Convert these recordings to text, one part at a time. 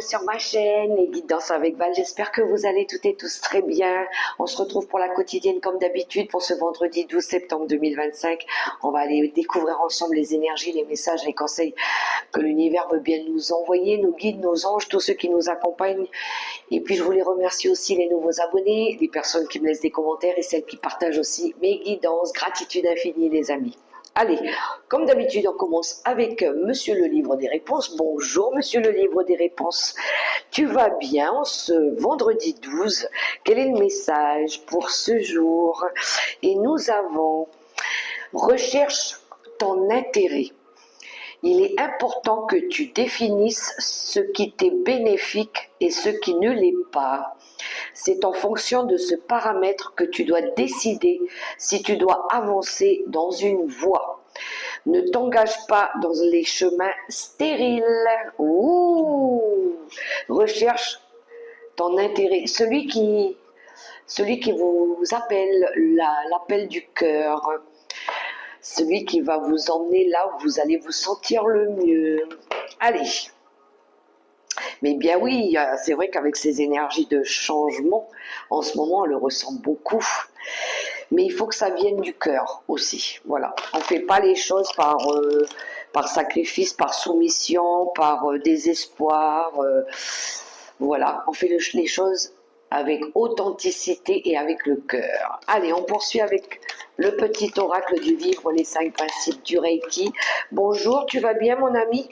sur ma chaîne, les guides danse avec Val. J'espère que vous allez toutes et tous très bien. On se retrouve pour la quotidienne comme d'habitude pour ce vendredi 12 septembre 2025. On va aller découvrir ensemble les énergies, les messages, les conseils que l'univers veut bien nous envoyer, nos guides, nos anges, tous ceux qui nous accompagnent. Et puis je voulais remercier aussi les nouveaux abonnés, les personnes qui me laissent des commentaires et celles qui partagent aussi mes guidances. Gratitude infinie les amis. Allez, comme d'habitude, on commence avec Monsieur le Livre des Réponses. Bonjour Monsieur le Livre des Réponses. Tu vas bien ce vendredi 12? Quel est le message pour ce jour? Et nous avons recherche ton intérêt. Il est important que tu définisses ce qui t'est bénéfique et ce qui ne l'est pas. C'est en fonction de ce paramètre que tu dois décider si tu dois avancer dans une voie. Ne t'engage pas dans les chemins stériles. Ouh, recherche ton intérêt. Celui qui vous appelle, l'appel du cœur. Celui qui va vous emmener là où vous allez vous sentir le mieux. Allez. Mais bien oui, c'est vrai qu'avec ces énergies de changement, en ce moment, on le ressent beaucoup. Mais il faut que ça vienne du cœur aussi. Voilà. On ne fait pas les choses par sacrifice, par soumission, par désespoir. Voilà. On fait les choses avec authenticité et avec le cœur. Allez, on poursuit avec le petit oracle du vivre, les 5 principes du Reiki. Bonjour, tu vas bien mon ami?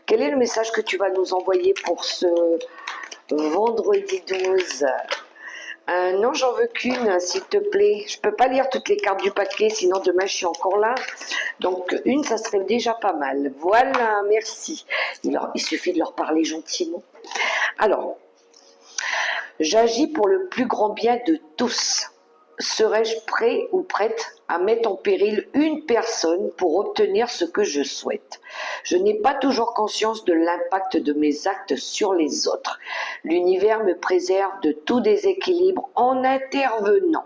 Quel est le message que tu vas nous envoyer pour ce vendredi 12? Non, j'en veux qu'une, s'il te plaît. Je ne peux pas lire toutes les cartes du paquet, sinon demain je suis encore là. Donc une, ça serait déjà pas mal. Voilà, merci. Il suffit de leur parler gentiment. Alors, j'agis pour le plus grand bien de tous. Serais-je prêt ou prête à mettre en péril une personne pour obtenir ce que je souhaite? Je n'ai pas toujours conscience de l'impact de mes actes sur les autres. L'univers me préserve de tout déséquilibre en intervenant.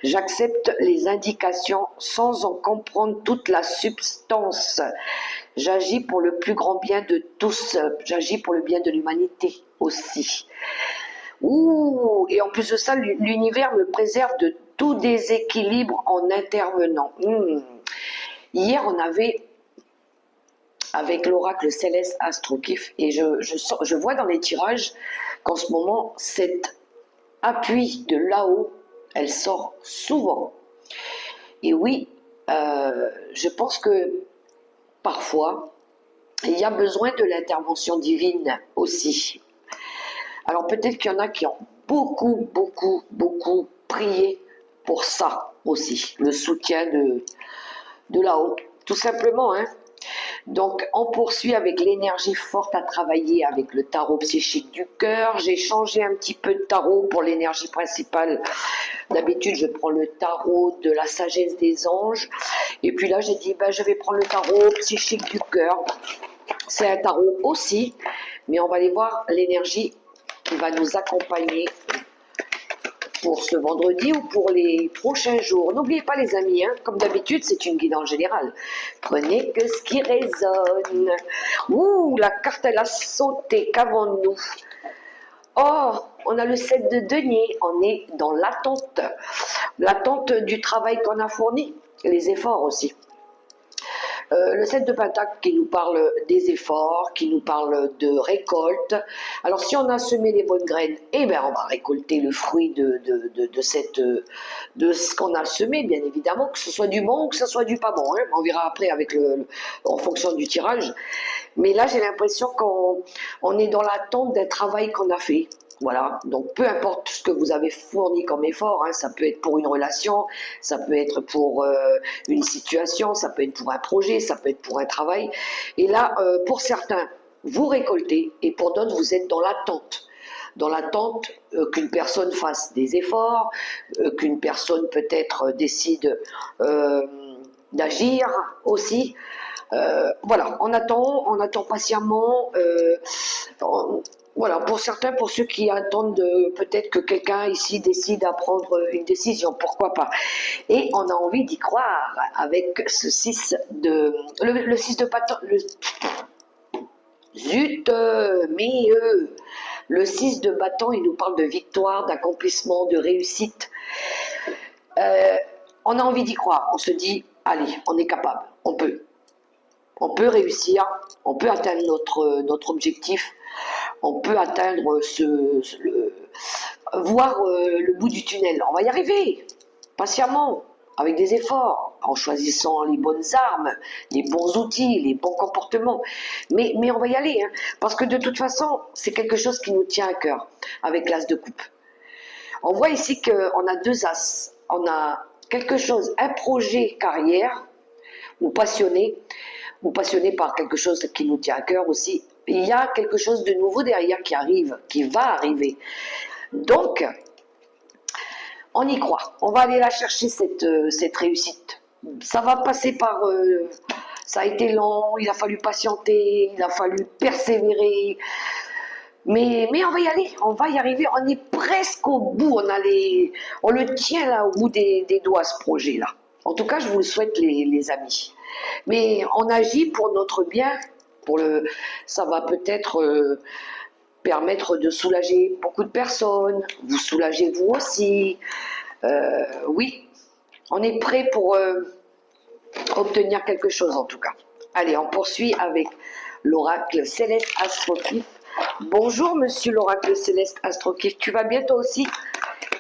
J'accepte les indications sans en comprendre toute la substance. J'agis pour le plus grand bien de tous. J'agis pour le bien de l'humanité aussi. Ouh, et en plus de ça, l'univers me préserve de tout déséquilibre en intervenant. Hier, on avait, avec l'oracle céleste Astrokif, et je vois dans les tirages qu'en ce moment, cet appui de là-haut, elle sort souvent. Et oui, je pense que parfois, il y a besoin de l'intervention divine aussi. Alors peut-être qu'il y en a qui ont beaucoup prié pour ça aussi, le soutien de là-haut, tout simplement. Hein. Donc on poursuit avec l'énergie forte à travailler avec le tarot psychique du cœur. J'ai changé un petit peu de tarot pour l'énergie principale. D'habitude je prends le tarot de la sagesse des anges. Et puis là j'ai dit je vais prendre le tarot psychique du cœur. C'est un tarot aussi, mais on va aller voir l'énergie qui va nous accompagner pour ce vendredi ou pour les prochains jours. N'oubliez pas les amis, hein, comme d'habitude, c'est une guidance générale. Prenez que ce qui résonne. Ouh, la carte elle a sauté, qu'avons-nous? Oh, on a le 7 de denier, on est dans l'attente du travail qu'on a fourni, les efforts aussi. Le 7 de Pentacle qui nous parle des efforts, qui nous parle de récolte. Alors si on a semé les bonnes graines, eh bien on va récolter le fruit de ce qu'on a semé, bien évidemment, que ce soit du bon ou que ce soit du pas bon. Hein. On verra après en fonction du tirage. Mais là j'ai l'impression qu'on est dans l'attente d'un travail qu'on a fait. Voilà, donc peu importe ce que vous avez fourni comme effort, hein, ça peut être pour une relation, ça peut être pour une situation, ça peut être pour un projet, ça peut être pour un travail. Et là, pour certains, vous récoltez et pour d'autres, vous êtes dans l'attente qu'une personne fasse des efforts, qu'une personne peut-être décide d'agir aussi. Voilà, on attend patiemment. Voilà, pour certains, pour ceux qui attendent peut-être que quelqu'un ici décide à prendre une décision, pourquoi pas. Et on a envie d'y croire avec ce 6 de... Le 6 de Pentacle... Zut, mais le 6 de bâton, il nous parle de victoire, d'accomplissement, de réussite. On a envie d'y croire, on se dit, allez, on est capable, on peut. On peut réussir, on peut atteindre notre objectif, on peut atteindre voir le bout du tunnel. On va y arriver, patiemment, avec des efforts, en choisissant les bonnes armes, les bons outils, les bons comportements. Mais on va y aller, hein, parce que de toute façon, c'est quelque chose qui nous tient à cœur, avec l'as de coupe. On voit ici qu'on a deux as. On a quelque chose, un projet carrière, ou passionné par quelque chose qui nous tient à cœur aussi. Il y a quelque chose de nouveau derrière qui arrive, qui va arriver. Donc, on y croit. On va aller la chercher, cette réussite. Ça va passer par... ça a été long, il a fallu patienter, il a fallu persévérer. Mais on va y aller, on va y arriver. On est presque au bout. On le tient là au bout des doigts, ce projet-là. En tout cas, je vous le souhaite, les amis. Mais on agit pour notre bien. Ça va peut-être permettre de soulager beaucoup de personnes. Vous soulagez vous aussi. Oui, on est prêt pour obtenir quelque chose en tout cas. Allez, on poursuit avec l'oracle céleste astrokif. Bonjour monsieur l'oracle céleste astrokif, tu vas bien toi aussi?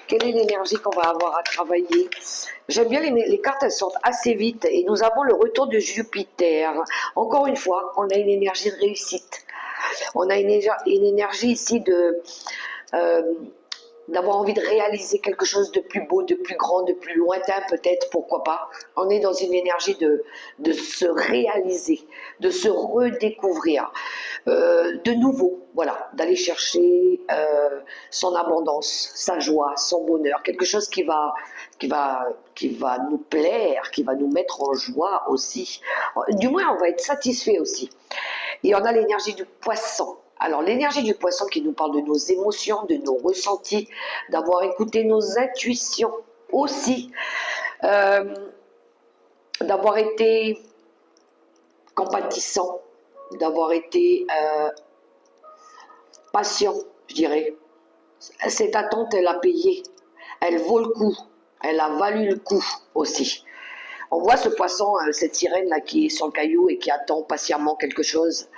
Quelle est l'énergie qu'on va avoir à travailler? J'aime bien les cartes, elles sortent assez vite et nous avons le retour de Jupiter. Encore une fois, on a une énergie de réussite. On a une énergie ici d'avoir envie de réaliser quelque chose de plus beau, de plus grand, de plus lointain peut-être, pourquoi pas. On est dans une énergie de se réaliser, de se redécouvrir, de nouveau, voilà, d'aller chercher son abondance, sa joie, son bonheur, quelque chose qui va nous plaire, qui va nous mettre en joie aussi. Du moins, on va être satisfait aussi. Et on a l'énergie du poisson. Alors l'énergie du poisson qui nous parle de nos émotions, de nos ressentis, d'avoir écouté nos intuitions aussi, d'avoir été compatissant, d'avoir été patient, je dirais. Cette attente, elle a payé, elle vaut le coup, elle a valu le coup aussi. On voit ce poisson, cette sirène là qui est sur le caillou et qui attend patiemment quelque chose.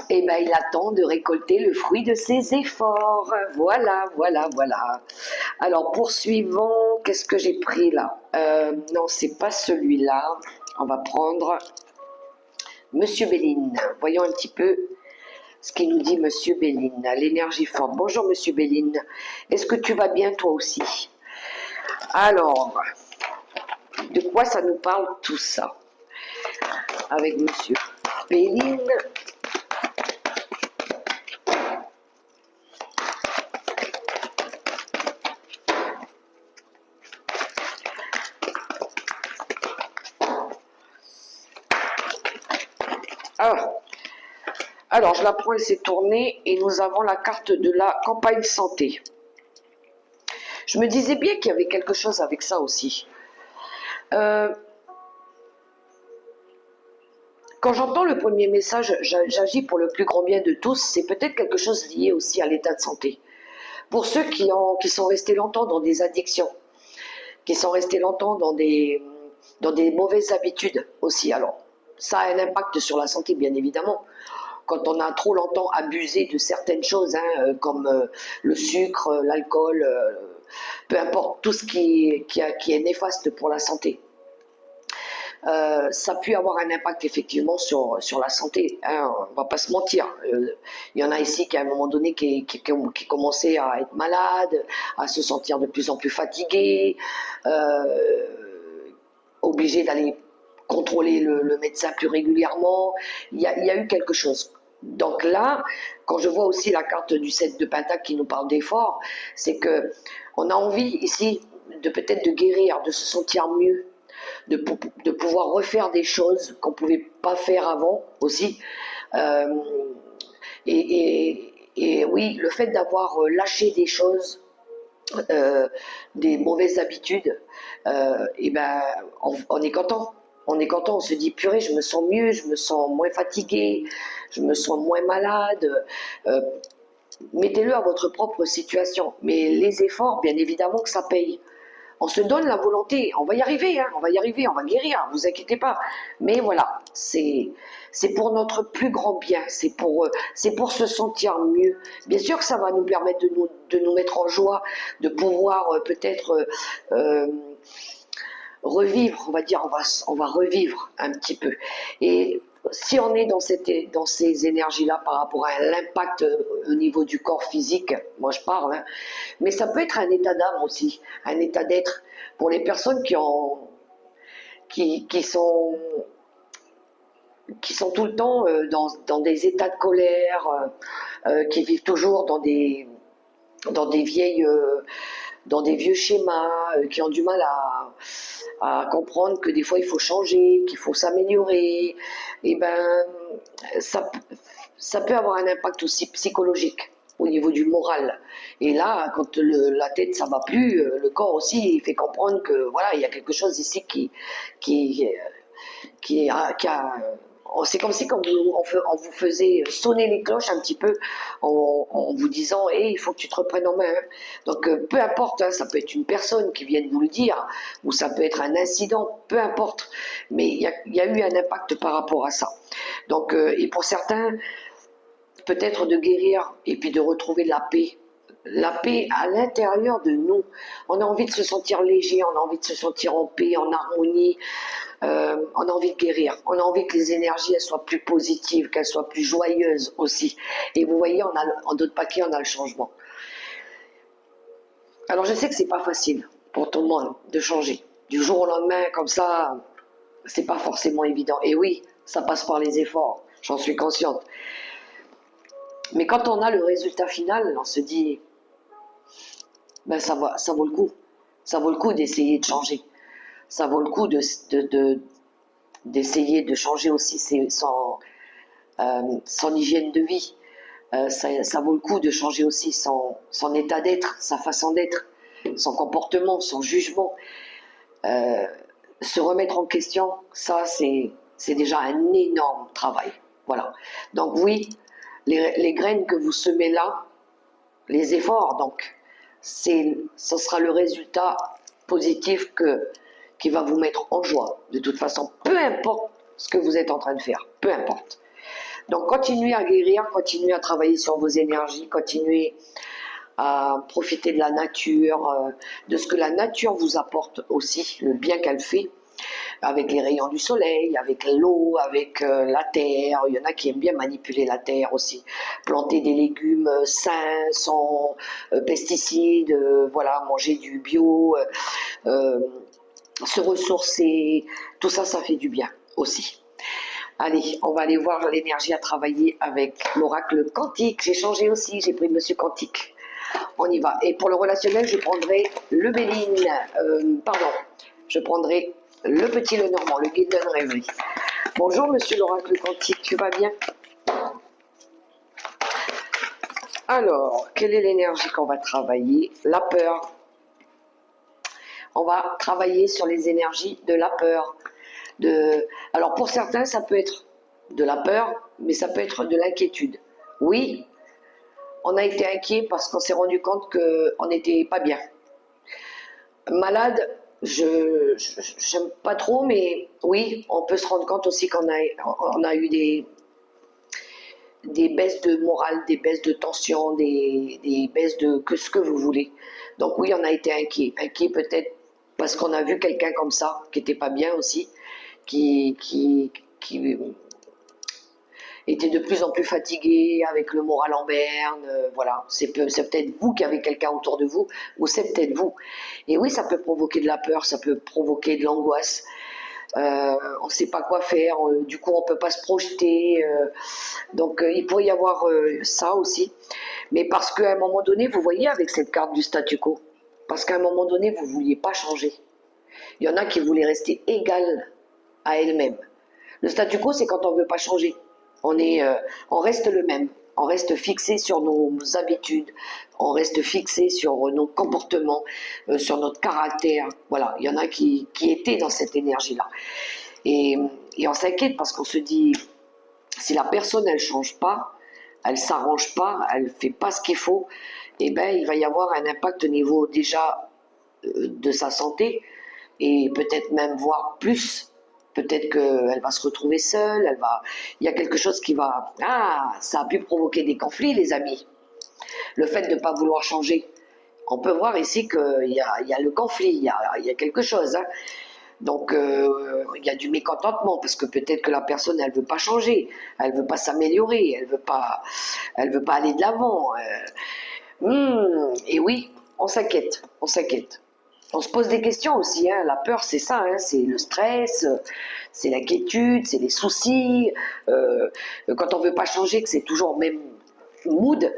Et bien, il attend de récolter le fruit de ses efforts. Voilà, voilà, voilà. Alors, poursuivons. Qu'est-ce que j'ai pris là? Non, c'est pas celui-là. On va prendre Monsieur Béline. Voyons un petit peu ce qu'il nous dit Monsieur Béline. L'énergie forte. Bonjour Monsieur Béline. Est-ce que tu vas bien toi aussi? Alors, de quoi ça nous parle tout ça? Avec Monsieur Béline. Alors, je la prends, elle s'est tournée et nous avons la carte de la campagne santé. Je me disais bien qu'il y avait quelque chose avec ça aussi. Quand j'entends le premier message, j'agis pour le plus grand bien de tous, c'est peut-être quelque chose lié aussi à l'état de santé. Pour ceux qui sont restés longtemps dans des addictions, qui sont restés longtemps dans des mauvaises habitudes aussi. Alors, ça a un impact sur la santé, bien évidemment. Quand on a trop longtemps abusé de certaines choses, hein, comme le sucre, l'alcool, peu importe, tout ce qui est néfaste pour la santé. Ça a pu avoir un impact effectivement sur la santé, hein, on va pas se mentir. Il y en a ici qui à un moment donné qui commençaient à être malades, à se sentir de plus en plus fatigués, obligés d'aller contrôler le médecin plus régulièrement. Il y a eu quelque chose. Donc là, quand je vois aussi la carte du 7 de Pentacle qui nous parle d'effort, c'est que on a envie ici de peut-être de guérir, de se sentir mieux, de pouvoir refaire des choses qu'on ne pouvait pas faire avant aussi. Et oui, le fait d'avoir lâché des choses, des mauvaises habitudes, et ben, on est content. On est content, on se dit purée, je me sens mieux, je me sens moins fatigué, je me sens moins malade. Euh, Mettez-le à votre propre situation. Mais les efforts, bien évidemment que ça paye. On se donne la volonté, on va y arriver, hein, on va y arriver, on va guérir, vous inquiétez pas. Mais voilà, c'est pour notre plus grand bien, c'est pour se sentir mieux. Bien sûr que ça va nous permettre de nous mettre en joie, de pouvoir peut-être revivre, on va dire, on va revivre un petit peu. Et si on est dans ces énergies-là par rapport à l'impact au niveau du corps physique, moi je parle, hein, mais ça peut être un état d'âme aussi, un état d'être pour les personnes qui sont tout le temps dans des états de colère, qui vivent toujours dans des vieilles dans des vieux schémas, qui ont du mal à comprendre que des fois il faut changer, qu'il faut s'améliorer, et ben ça, ça peut avoir un impact aussi psychologique au niveau du moral. Et là, quand la tête ça va plus, le corps aussi il fait comprendre que voilà, il y a quelque chose ici qui, qui a c'est comme si quand on vous faisait sonner les cloches un petit peu en vous disant hey, il faut que tu te reprennes en main. Donc peu importe, hein, ça peut être une personne qui vient de vous le dire, ou ça peut être un incident, peu importe. Mais il y a eu un impact par rapport à ça. Donc, et pour certains, peut-être de guérir et puis de retrouver la paix. La paix à l'intérieur de nous. On a envie de se sentir léger, on a envie de se sentir en paix, en harmonie. On a envie de guérir. On a envie que les énergies elles soient plus positives, qu'elles soient plus joyeuses aussi. Et vous voyez, en d'autres paquets, on a le changement. Alors je sais que c'est pas facile pour tout le monde de changer. Du jour au lendemain, comme ça, c'est pas forcément évident. Et oui, ça passe par les efforts, j'en suis consciente. Mais quand on a le résultat final, on se dit, ben ça vaut le coup. Ça vaut le coup d'essayer de changer. Ça vaut le coup d'essayer de changer aussi son hygiène de vie. Ça vaut le coup de changer aussi son état d'être, sa façon d'être, son comportement, son jugement. Euh, Se remettre en question, ça c'est déjà un énorme travail. Voilà. Donc oui, les graines que vous semez là, les efforts, donc, ce sera le résultat positif qui va vous mettre en joie. De toute façon, peu importe ce que vous êtes en train de faire, peu importe. Donc continuez à guérir, continuez à travailler sur vos énergies, continuez à profiter de la nature, de ce que la nature vous apporte aussi, le bien qu'elle fait, avec les rayons du soleil, avec l'eau, avec la terre. Il y en a qui aiment bien manipuler la terre aussi, planter des légumes sains, sans pesticides, voilà, manger du bio, euh, se ressourcer, tout ça, ça fait du bien aussi. Allez, on va aller voir l'énergie à travailler avec l'oracle quantique. J'ai changé aussi, j'ai pris Monsieur Quantique. On y va. Et pour le relationnel, je prendrai le Béline, pardon, je prendrai le petit Lenormand, le guide de rêverie. Bonjour Monsieur l'oracle quantique, tu vas bien? Alors, quelle est l'énergie qu'on va travailler? La peur. On va travailler sur les énergies de la peur. Alors pour certains, ça peut être de la peur, mais ça peut être de l'inquiétude. Oui, on a été inquiet parce qu'on s'est rendu compte qu'on n'était pas bien. Malade, je n'aime pas trop, mais oui, on peut se rendre compte aussi on a eu des baisses de morale, des baisses de tension, des baisses de que ce que vous voulez. Donc oui, on a été inquiet. Inquiet peut-être parce qu'on a vu quelqu'un comme ça, qui n'était pas bien aussi, qui était de plus en plus fatigué, avec le moral en berne, voilà. C'est peut-être vous qui avez quelqu'un autour de vous, ou c'est peut-être vous. Et oui, ça peut provoquer de la peur, ça peut provoquer de l'angoisse. On ne sait pas quoi faire, du coup on ne peut pas se projeter. Donc il pourrait y avoir ça aussi. Mais parce qu'à un moment donné, vous voyez avec cette carte du statu quo, parce qu'à un moment donné, vous ne vouliez pas changer. Il y en a qui voulaient rester égales à elles-mêmes. Le statu quo, c'est quand on ne veut pas changer. On reste le même. On reste fixé sur nos habitudes, on reste fixé sur nos comportements, sur notre caractère. Voilà, il y en a qui étaient dans cette énergie-là. Et, et on s'inquiète parce qu'on se dit, si la personne, elle change pas, elle s'arrange pas, elle fait pas ce qu'il faut, eh ben, il va y avoir un impact au niveau déjà de sa santé, et peut-être même voir plus. Peut-être qu'elle va se retrouver seule, il y a quelque chose qui va... Ah, ça a pu provoquer des conflits, les amis. Le fait de ne pas vouloir changer. On peut voir ici qu'il y a le conflit, il y a quelque chose. Hein. Donc, il y a du mécontentement, parce que peut-être que la personne, elle ne veut pas changer, elle ne veut pas s'améliorer, elle veut pas aller de l'avant. Et oui, on s'inquiète, on s'inquiète. On se pose des questions aussi, hein. La peur c'est ça, hein. C'est le stress, c'est l'inquiétude, c'est les soucis. Quand on ne veut pas changer, que c'est toujours le même mood,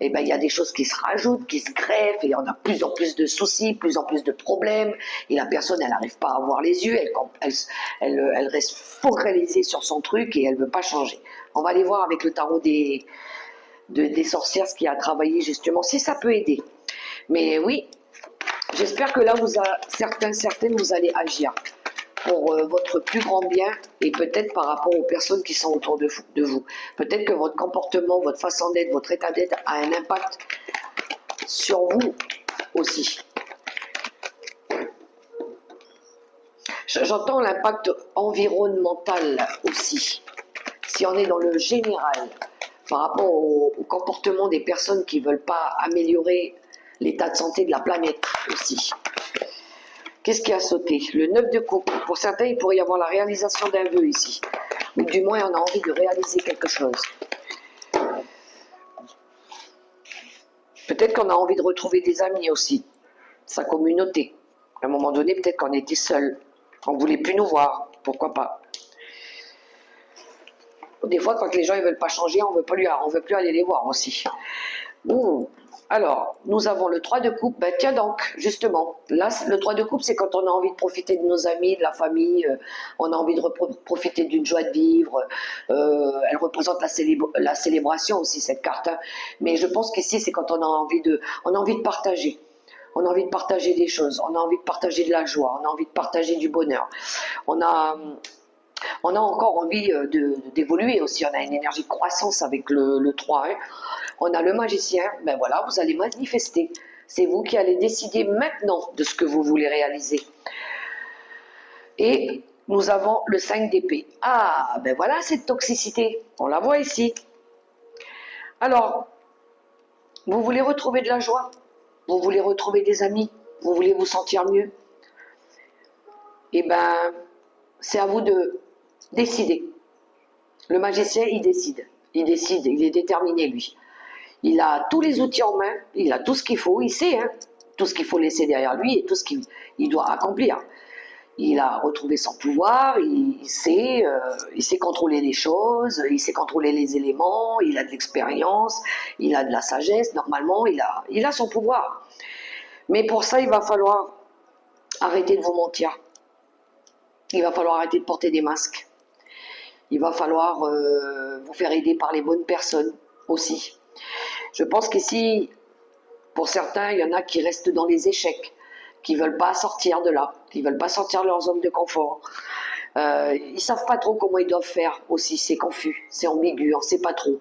eh ben, il y a des choses qui se rajoutent, qui se greffent, et on a plus en plus de soucis, plus en plus de problèmes, et la personne elle n'arrive pas à avoir les yeux, elle reste focalisée sur son truc et elle ne veut pas changer. On va aller voir avec le tarot des sorcières ce qui a travaillé justement, si ça peut aider. Mais oui, j'espère que là, certaines, vous allez agir pour votre plus grand bien et peut-être par rapport aux personnes qui sont autour de vous. Peut-être que votre comportement, votre façon d'être, votre état d'être a un impact sur vous aussi. J'entends l'impact environnemental aussi. Si on est dans le général, par rapport au comportement des personnes qui ne veulent pas améliorer l'état de santé de la planète aussi. Qu'est-ce qui a sauté? Le 9 de coupe. Pour certains, il pourrait y avoir la réalisation d'un vœu ici. Ou du moins, on a envie de réaliser quelque chose. Peut-être qu'on a envie de retrouver des amis aussi. Sa communauté. À un moment donné, peut-être qu'on était seul. On ne voulait plus nous voir. Pourquoi pas? Des fois, quand les gens ne veulent pas changer, on ne veut plus aller les voir aussi. Alors, nous avons le 3 de coupe. Ben, tiens donc, justement, là, le 3 de coupe, c'est quand on a envie de profiter de nos amis, de la famille, on a envie de profiter d'une joie de vivre. Elle représente la célébration aussi, cette carte. Hein. Mais je pense qu'ici, c'est quand on a envie de partager. On a envie de partager des choses, on a envie de partager de la joie, on a envie de partager du bonheur. On a encore envie d'évoluer aussi, on a une énergie de croissance avec le 3. Hein. On a le magicien, ben voilà, vous allez manifester. C'est vous qui allez décider maintenant de ce que vous voulez réaliser. Et nous avons le 5 d'épée. Ah, ben voilà cette toxicité, on la voit ici. Alors, vous voulez retrouver de la joie, vous voulez retrouver des amis, vous voulez vous sentir mieux. Eh ben, c'est à vous de décider. Le magicien, il décide, il est déterminé lui. Il a tous les outils en main, il a tout ce qu'il faut, il sait hein, tout ce qu'il faut laisser derrière lui et tout ce qu'il doit accomplir. Il a retrouvé son pouvoir, il sait contrôler les choses, il sait contrôler les éléments, il a de l'expérience, il a de la sagesse, normalement il a son pouvoir. Mais pour ça, il va falloir arrêter de vous mentir. Il va falloir arrêter de porter des masques. Il va falloir vous faire aider par les bonnes personnes aussi. Je pense qu'ici, pour certains, il y en a qui restent dans les échecs, qui ne veulent pas sortir de là, qui ne veulent pas sortir de leur zone de confort. Ils ne savent pas trop comment ils doivent faire aussi, c'est confus, c'est ambigu, on ne sait pas trop.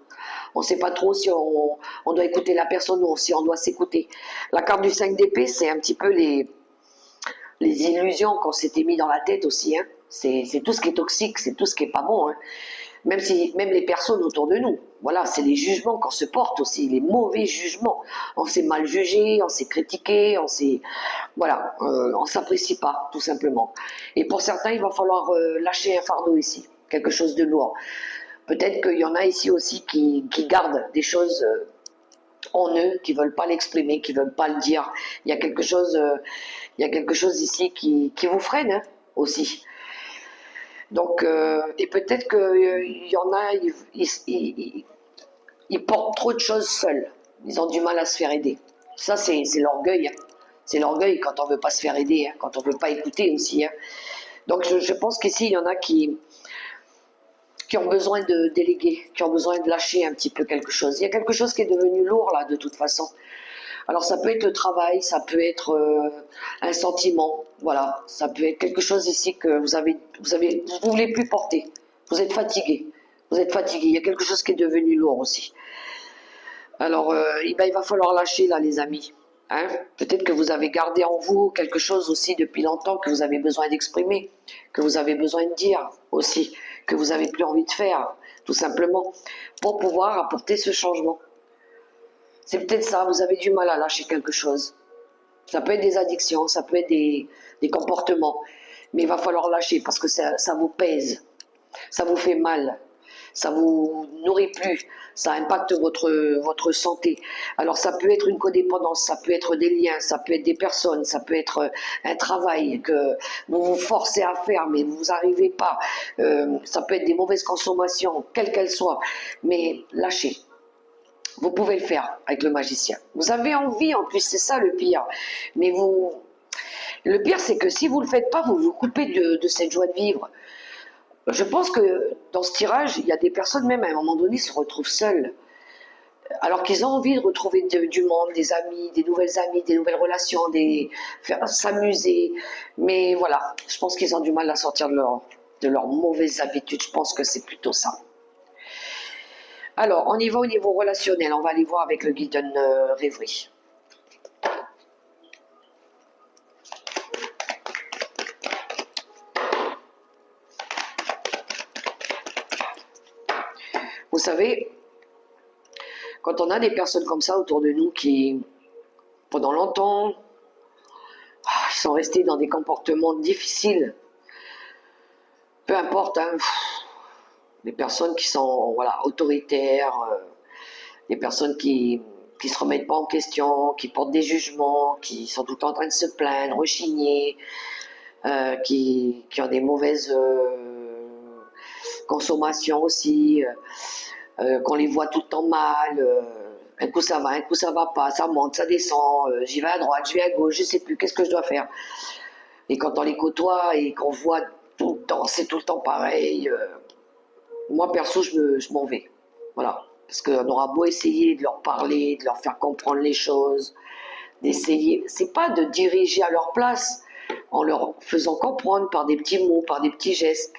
On ne sait pas trop si on doit écouter la personne ou si on doit s'écouter. La carte du 5 d'épée, c'est un petit peu les illusions qu'on s'était mis dans la tête aussi. Hein. C'est tout ce qui est toxique, c'est tout ce qui n'est pas bon. Hein. Même les personnes autour de nous, voilà, c'est les jugements qu'on se porte aussi, les mauvais jugements. On s'est mal jugé, on s'est critiqué, on s'apprécie pas, tout simplement. Et pour certains, il va falloir lâcher un fardeau ici, quelque chose de lourd. Peut-être qu'il y en a ici aussi qui gardent des choses en eux, qui veulent pas l'exprimer, qui veulent pas le dire. Il y a quelque chose ici qui vous freine hein, aussi. Donc, et peut-être qu'il y en a, ils portent trop de choses seuls. Ils ont du mal à se faire aider. Ça, c'est l'orgueil. Hein. C'est l'orgueil quand on ne veut pas se faire aider, hein, quand on ne veut pas écouter aussi. Hein. Donc, je pense qu'ici, il y en a qui ont besoin de déléguer, qui ont besoin de lâcher un petit peu quelque chose. Il y a quelque chose qui est devenu lourd, là, de toute façon. Alors ça peut être le travail, ça peut être un sentiment, voilà, ça peut être quelque chose ici que vous voulez plus porter. Vous êtes fatigué, vous êtes fatigué. Il y a quelque chose qui est devenu lourd aussi. Alors eh ben, il va falloir lâcher là, les amis. Hein, peut-être que vous avez gardé en vous quelque chose aussi depuis longtemps que vous avez besoin d'exprimer, que vous avez besoin de dire aussi, que vous avez plus envie de faire, tout simplement, pour pouvoir apporter ce changement. C'est peut-être ça, vous avez du mal à lâcher quelque chose. Ça peut être des addictions, ça peut être des comportements, mais il va falloir lâcher parce que ça vous pèse, ça vous fait mal, ça vous nourrit plus, ça impacte votre santé. Alors ça peut être une codépendance, ça peut être des liens, ça peut être des personnes, ça peut être un travail que vous vous forcez à faire mais vous n'arrivez pas. Ça peut être des mauvaises consommations, quelles qu'elles soient, mais lâchez. Vous pouvez le faire avec le magicien. Vous avez envie, en plus, c'est ça le pire. Mais le pire, c'est que si vous ne le faites pas, vous vous coupez de cette joie de vivre. Je pense que dans ce tirage, il y a des personnes, même à un moment donné, se retrouvent seules. Alors qu'ils ont envie de retrouver du monde, des amis, des nouvelles relations, s'amuser. Mais voilà, je pense qu'ils ont du mal à sortir de leurs mauvaises habitudes. Je pense que c'est plutôt ça. Alors, on y va au niveau relationnel. On va aller voir avec le guide rêverie. Vous savez, quand on a des personnes comme ça autour de nous qui, pendant longtemps, sont restés dans des comportements difficiles, peu importe, hein, des personnes qui sont voilà, autoritaires, des personnes qui se remettent pas en question, qui portent des jugements, qui sont tout le temps en train de se plaindre, rechigner, qui ont des mauvaises consommations aussi, qu'on les voit tout le temps mal. Un coup ça va, un coup ça va pas, ça monte, ça descend, j'y vais à droite, je vais à gauche, je sais plus, qu'est-ce que je dois faire. Et quand on les côtoie et qu'on voit tout le temps, c'est tout le temps pareil, moi perso je m'en vais. Voilà. Parce qu'on aura beau essayer de leur parler, de leur faire comprendre les choses, d'essayer, c'est pas de diriger à leur place, en leur faisant comprendre par des petits mots, par des petits gestes.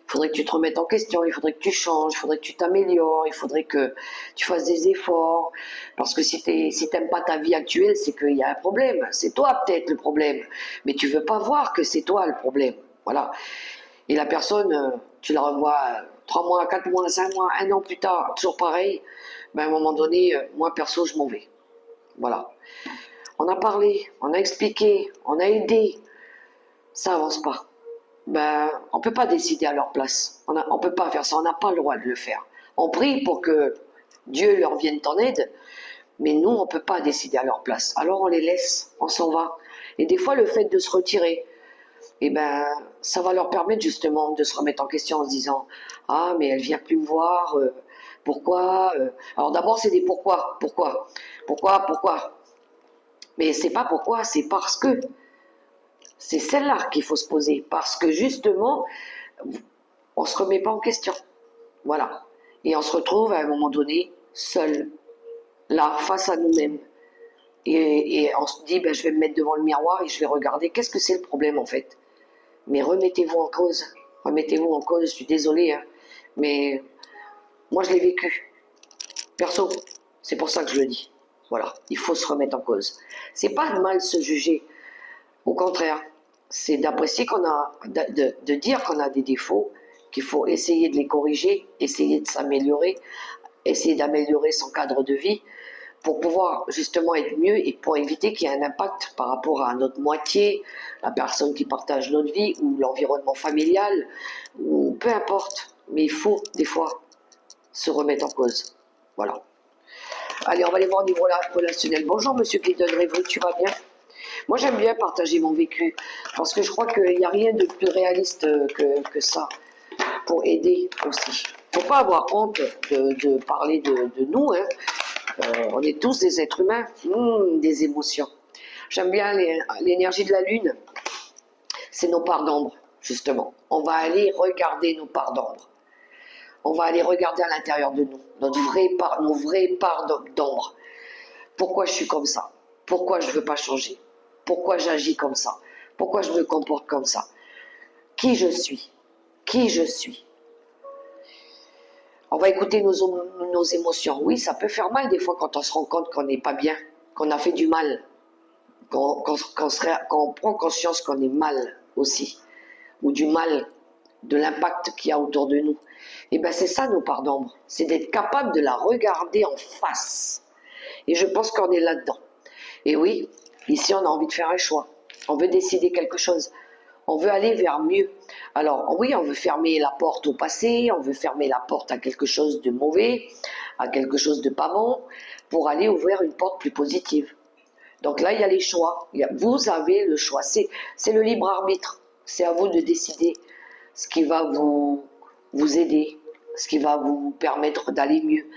Il faudrait que tu te remettes en question, il faudrait que tu changes, il faudrait que tu t'améliores, il faudrait que tu fasses des efforts. Parce que si t'aimes pas ta vie actuelle, c'est qu'il y a un problème. C'est toi peut-être le problème. Mais tu veux pas voir que c'est toi le problème. Voilà. Et la personne, tu la revois 3 mois, 4 mois, 5 mois, 1 an plus tard, toujours pareil. Ben à un moment donné, moi perso, je m'en vais. Voilà. On a parlé, on a expliqué, on a aidé. Ça avance pas. Ben, on ne peut pas décider à leur place. On ne peut pas faire ça, on n'a pas le droit de le faire. On prie pour que Dieu leur vienne en aide, mais nous, on ne peut pas décider à leur place. Alors on les laisse, on s'en va. Et des fois, le fait de se retirer, eh ben, ça va leur permettre justement de se remettre en question en se disant « Ah, mais elle vient plus me voir, pourquoi ?» Alors d'abord, c'est des pourquoi, pourquoi. Mais c'est pas pourquoi, c'est parce que. C'est celle-là qu'il faut se poser, parce que justement, on ne se remet pas en question. Voilà. Et on se retrouve à un moment donné, seul, là, face à nous-mêmes. Et on se dit, ben, je vais me mettre devant le miroir et je vais regarder qu'est-ce que c'est le problème en fait. Mais remettez-vous en cause. Remettez-vous en cause, je suis désolée, hein, mais moi je l'ai vécu. Perso, c'est pour ça que je le dis. Voilà, il faut se remettre en cause. C'est pas de mal se juger. Au contraire, c'est d'apprécier qu'on a, de dire qu'on a des défauts, qu'il faut essayer de les corriger, essayer de s'améliorer, essayer d'améliorer son cadre de vie pour pouvoir justement être mieux et pour éviter qu'il y ait un impact par rapport à notre moitié, la personne qui partage notre vie ou l'environnement familial, ou peu importe. Mais il faut des fois se remettre en cause. Voilà. Allez, on va aller voir au niveau relationnel. Bonjour Monsieur Guidon Rêverie, tu vas bien? Moi, j'aime bien partager mon vécu, parce que je crois qu'il n'y a rien de plus réaliste que ça, pour aider aussi. Il ne faut pas avoir honte de parler de nous, hein. On est tous des êtres humains, des émotions. J'aime bien l'énergie de la Lune, c'est nos parts d'ombre, justement. On va aller regarder nos parts d'ombre. On va aller regarder à l'intérieur de nous, nos vraies parts d'ombre. Pourquoi je suis comme ça? Pourquoi je ne veux pas changer? Pourquoi j'agis comme ça? Pourquoi je me comporte comme ça? Qui je suis? Qui je suis? On va écouter nos émotions. Oui, ça peut faire mal des fois quand on se rend compte qu'on n'est pas bien, qu'on a fait du mal, qu'on prend conscience qu'on est mal aussi, ou du mal, de l'impact qu'il y a autour de nous. Et bien c'est ça nos parts d'ombre, c'est d'être capable de la regarder en face. Et je pense qu'on est là-dedans. Et oui, ici on a envie de faire un choix, on veut décider quelque chose. On veut aller vers mieux. Alors oui, on veut fermer la porte au passé, on veut fermer la porte à quelque chose de mauvais, à quelque chose de pas bon, pour aller ouvrir une porte plus positive. Donc là, il y a les choix. Vous avez le choix. C'est le libre arbitre. C'est à vous de décider ce qui va vous aider, ce qui va vous permettre d'aller mieux,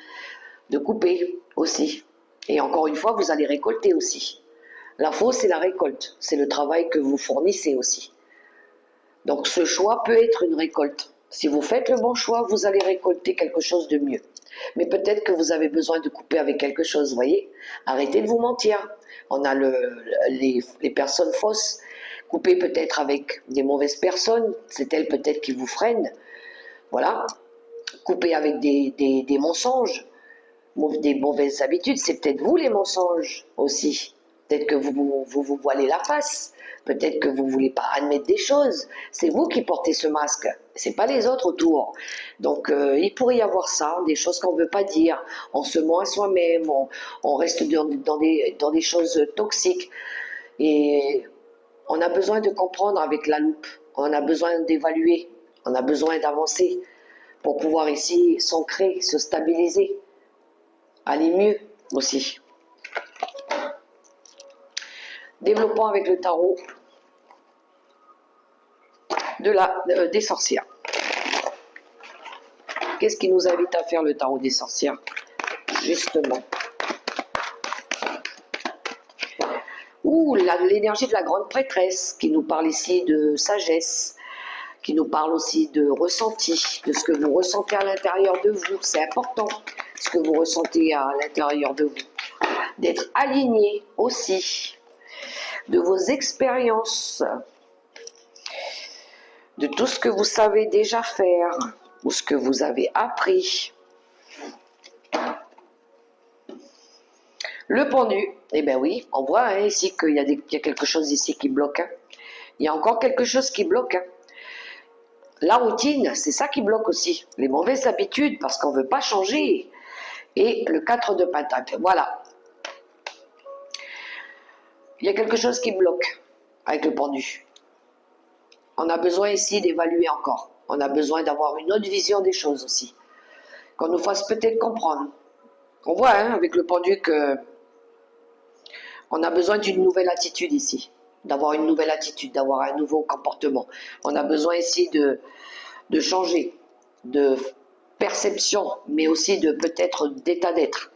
de couper aussi. Et encore une fois, vous allez récolter aussi. L'info, c'est la récolte. C'est le travail que vous fournissez aussi. Donc ce choix peut être une récolte. Si vous faites le bon choix, vous allez récolter quelque chose de mieux. Mais peut-être que vous avez besoin de couper avec quelque chose, vous voyez. Arrêtez de vous mentir. On a les personnes fausses. Coupez peut-être avec des mauvaises personnes. C'est elles peut-être qui vous freinent. Voilà. Coupez avec des mensonges, des mauvaises habitudes. C'est peut-être vous les mensonges aussi. Peut-être que vous voilez la face. Peut-être que vous ne voulez pas admettre des choses. C'est vous qui portez ce masque. C'est pas les autres autour. Donc, il pourrait y avoir ça, des choses qu'on ne veut pas dire. On se ment à soi-même. On reste dans des choses toxiques. Et on a besoin de comprendre avec la loupe. On a besoin d'évaluer. On a besoin d'avancer pour pouvoir ici s'ancrer, se stabiliser. Aller mieux aussi. Développons avec le tarot des sorcières. Qu'est-ce qui nous invite à faire le tarot des sorcières? Justement. Ou l'énergie de la grande prêtresse qui nous parle ici de sagesse, qui nous parle aussi de ressenti, de ce que vous ressentez à l'intérieur de vous. C'est important, ce que vous ressentez à l'intérieur de vous. D'être aligné aussi de vos expériences, de tout ce que vous savez déjà faire ou ce que vous avez appris. Le pendu, eh bien oui, on voit hein, ici qu'il y a quelque chose ici qui bloque. Hein. Il y a encore quelque chose qui bloque. Hein. La routine, c'est ça qui bloque aussi. Les mauvaises habitudes, parce qu'on ne veut pas changer. Et le 4 de Pentacle, voilà. Il y a quelque chose qui bloque avec le pendu. On a besoin ici d'évaluer encore. On a besoin d'avoir une autre vision des choses aussi. Qu'on nous fasse peut-être comprendre. On voit hein, avec le pendu que on a besoin d'une nouvelle attitude ici. D'avoir une nouvelle attitude, d'avoir un nouveau comportement. On a besoin ici de changer, de perception, mais aussi de peut-être d'état d'être.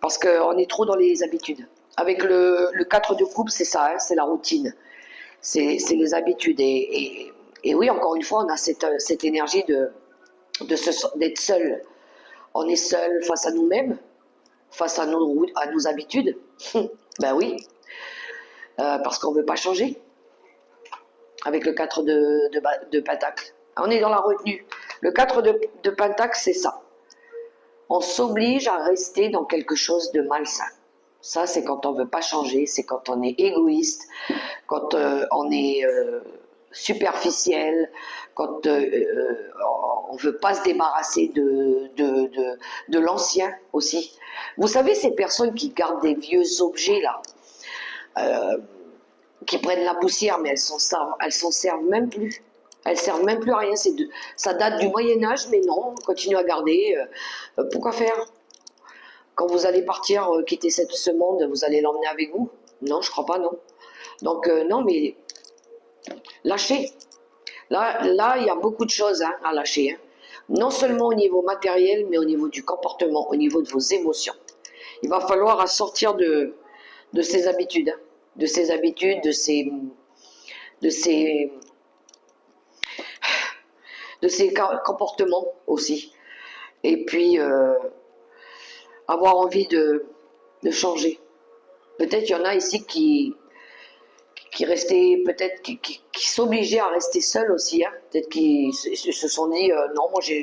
Parce qu'on est trop dans les habitudes. Avec le 4 de coupe, c'est ça, hein, c'est la routine. C'est les habitudes. Et oui, encore une fois, on a cette énergie d'être seul. On est seul face à nous-mêmes, face à nos habitudes. Ben oui, parce qu'on ne veut pas changer. Avec le 4 de Pentacle. On est dans la retenue. Le 4 de Pentacle, c'est ça. On s'oblige à rester dans quelque chose de malsain. Ça, c'est quand on ne veut pas changer, c'est quand on est égoïste, quand on est superficiel, quand on ne veut pas se débarrasser de l'ancien aussi. Vous savez, ces personnes qui gardent des vieux objets là, qui prennent la poussière, mais elles s'en servent même plus. Elles servent même plus à rien. Ça date du Moyen-Âge, mais non, on continue à garder. Pourquoi faire? Quand vous allez partir, quitter ce monde, vous allez l'emmener avec vous? Non, je crois pas, non. Donc, non, mais lâchez. Là, il y a beaucoup de choses hein, à lâcher. Hein. Non seulement au niveau matériel, mais au niveau du comportement, au niveau de vos émotions. Il va falloir sortir de ces habitudes. Hein. De ces habitudes, de ces comportements aussi. Et puis, avoir envie de changer. Peut-être il y en a ici qui restaient, peut-être qui s'obligeaient à rester seuls aussi. Hein. Peut-être qu'ils se sont dit non, moi je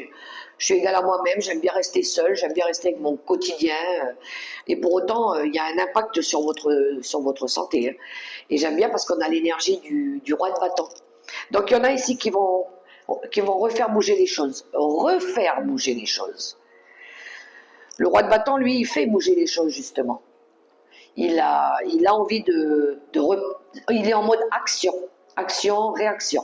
suis égale à moi-même, j'aime bien rester seul, j'aime bien rester avec mon quotidien. Et pour autant, il y a un impact sur votre santé. Hein. Et j'aime bien parce qu'on a l'énergie du roi de bâton. Donc il y en a ici qui vont refaire bouger les choses. Refaire bouger les choses. Le roi de bâton, lui, il fait bouger les choses justement. Il a envie il est en mode action, action, réaction.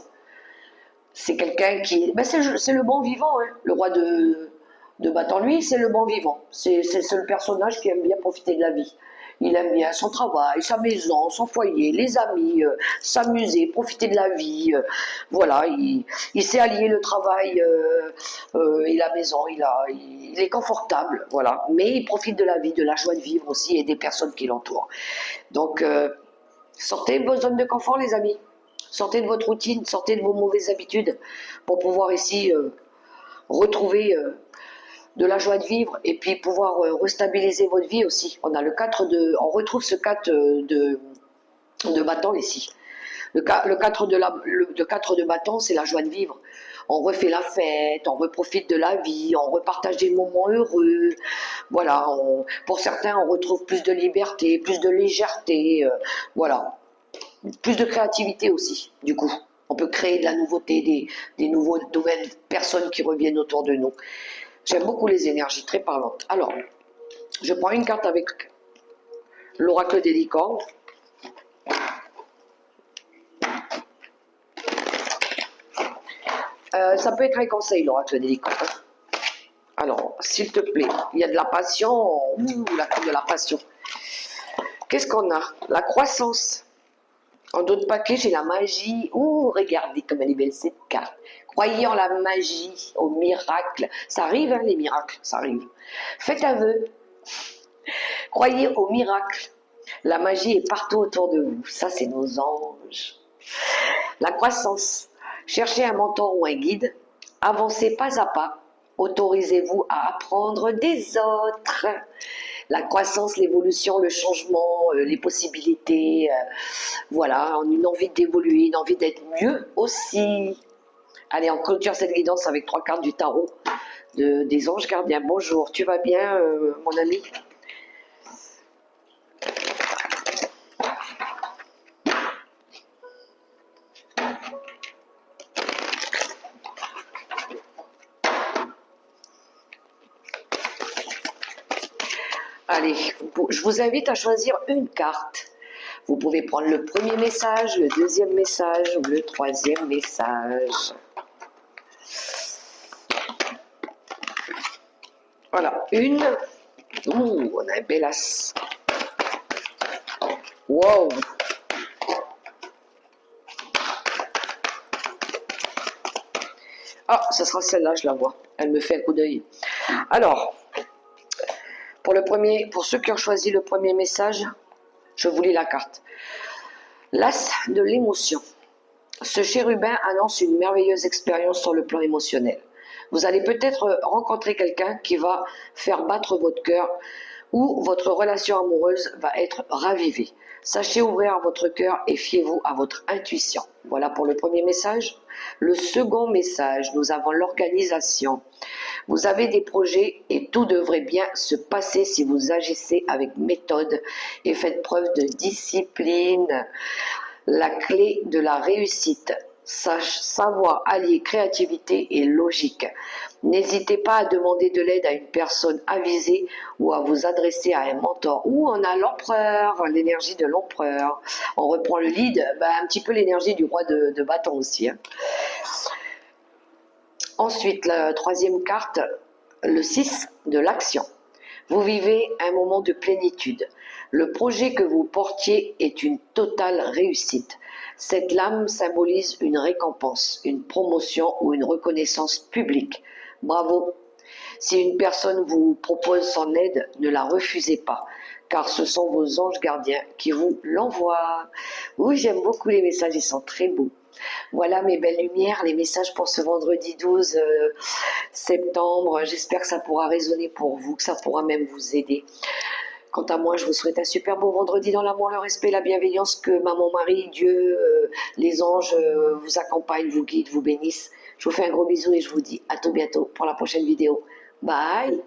C'est quelqu'un qui, ben c'est le bon vivant, hein. Le roi de bâton, lui, c'est le bon vivant. C'est le personnage qui aime bien profiter de la vie. Il aime bien son travail, sa maison, son foyer, les amis, s'amuser, profiter de la vie. Voilà, il sait allier le travail et la maison. Il est confortable, voilà. Mais il profite de la vie, de la joie de vivre aussi et des personnes qui l'entourent. Donc, sortez de vos zones de confort, les amis. Sortez de votre routine, sortez de vos mauvaises habitudes pour pouvoir ici retrouver de la joie de vivre et puis pouvoir restabiliser votre vie aussi. On retrouve ce 4 de bâton ici. Le 4 le 4 de bâton, c'est la joie de vivre. On refait la fête, on reprofite de la vie, on repartage des moments heureux. Voilà, pour certains, on retrouve plus de liberté, plus de légèreté. Voilà, plus de créativité aussi, du coup. On peut créer de la nouveauté, des nouvelles personnes qui reviennent autour de nous. J'aime beaucoup les énergies, très parlantes. Alors, je prends une carte avec l'oracle des licornes. Ça peut être un conseil, l'oracle des licornes. Alors, s'il te plaît, il y a de la passion. La carte de la passion. Qu'est-ce qu'on a? La croissance. En d'autres paquets, j'ai la magie. Regardez comme elle est belle cette carte. Croyez en la magie, au miracle. Ça arrive, hein, les miracles, ça arrive. Faites un vœu. Croyez au miracle. La magie est partout autour de vous. Ça, c'est nos anges. La croissance. Cherchez un mentor ou un guide. Avancez pas à pas. Autorisez-vous à apprendre des autres. La croissance, l'évolution, le changement, les possibilités. Voilà, une envie d'évoluer, une envie d'être mieux aussi. Allez, on clôture cette guidance avec 3 cartes du tarot des anges gardiens. Bonjour, tu vas bien, mon ami? Allez, je vous invite à choisir une carte. Vous pouvez prendre le premier message, le deuxième message ou le troisième message. Voilà, une. On a un bel as. Wow! Ah, ce sera celle-là, je la vois. Elle me fait un coup d'œil. Alors, pour ceux qui ont choisi le premier message, je vous lis la carte. L'as de l'émotion. Ce chérubin annonce une merveilleuse expérience sur le plan émotionnel. Vous allez peut-être rencontrer quelqu'un qui va faire battre votre cœur ou votre relation amoureuse va être ravivée. Sachez ouvrir votre cœur et fiez-vous à votre intuition. Voilà pour le premier message. Le second message, nous avons l'organisation. Vous avez des projets et tout devrait bien se passer si vous agissez avec méthode et faites preuve de discipline. La clé de la réussite, savoir allier créativité et logique. N'hésitez pas à demander de l'aide à une personne avisée ou à vous adresser à un mentor. Ou on a l'empereur, l'énergie de l'empereur. On reprend le lead, un petit peu l'énergie du roi de bâton aussi. Hein. Ensuite, la troisième carte, le 6 de l'action. Vous vivez un moment de plénitude. Le projet que vous portiez est une totale réussite. Cette lame symbolise une récompense, une promotion ou une reconnaissance publique. Bravo! Si une personne vous propose son aide, ne la refusez pas, car ce sont vos anges gardiens qui vous l'envoient. Oui, j'aime beaucoup les messages, ils sont très beaux. Voilà mes belles lumières, les messages pour ce vendredi 12 septembre. J'espère que ça pourra résonner pour vous, que ça pourra même vous aider. Quant à moi, je vous souhaite un super beau vendredi dans l'amour, le respect, la bienveillance, que maman Marie, Dieu, les anges vous accompagnent, vous guident, vous bénissent. Je vous fais un gros bisou et je vous dis à tout bientôt pour la prochaine vidéo. Bye!